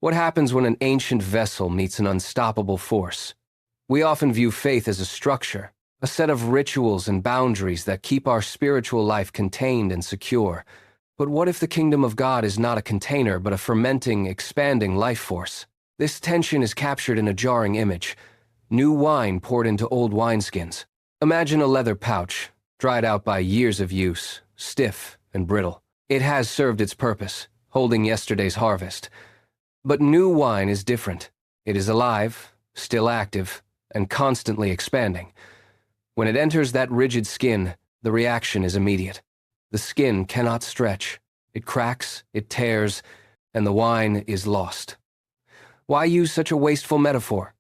What happens when an ancient vessel meets an unstoppable force? We often view faith as a structure, a set of rituals and boundaries that keep our spiritual life contained and secure. But what if the kingdom of God is not a container but a fermenting, expanding life force? This tension is captured in a jarring image: new wine poured into old wineskins. Imagine a leather pouch, dried out by years of use, stiff and brittle. It has served its purpose, holding yesterday's harvest. But new wine is different. It is alive, still active, and constantly expanding. When it enters that rigid skin, the reaction is immediate. The skin cannot stretch. It cracks, it tears, and the wine is lost. Why use such a wasteful metaphor?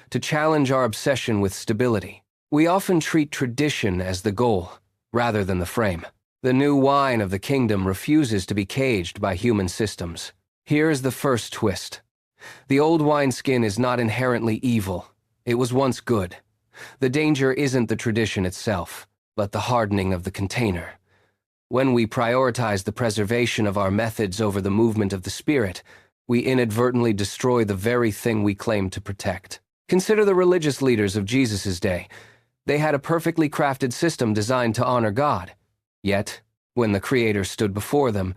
To challenge our obsession with stability. We often treat tradition as the goal, rather than the frame. The new wine of the kingdom refuses to be caged by human systems. Here is the first twist. The old wineskin is not inherently evil. It was once good. The danger isn't the tradition itself, but the hardening of the container. When we prioritize the preservation of our methods over the movement of the Spirit, we inadvertently destroy the very thing we claim to protect. Consider the religious leaders of Jesus' day. They had a perfectly crafted system designed to honor God. Yet, when the Creator stood before them,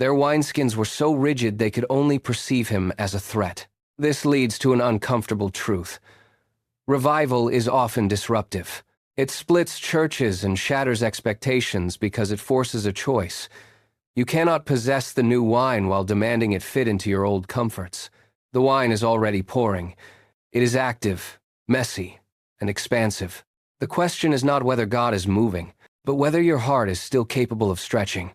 their wineskins were so rigid they could only perceive him as a threat. This leads to an uncomfortable truth. Revival is often disruptive. It splits churches and shatters expectations because it forces a choice. You cannot possess the new wine while demanding it fit into your old comforts. The wine is already pouring. It is active, messy, and expansive. The question is not whether God is moving, but whether your heart is still capable of stretching.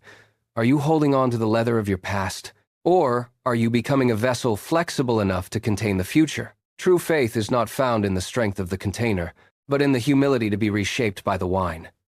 Are you holding on to the leather of your past? Or are you becoming a vessel flexible enough to contain the future? True faith is not found in the strength of the container, but in the humility to be reshaped by the wine.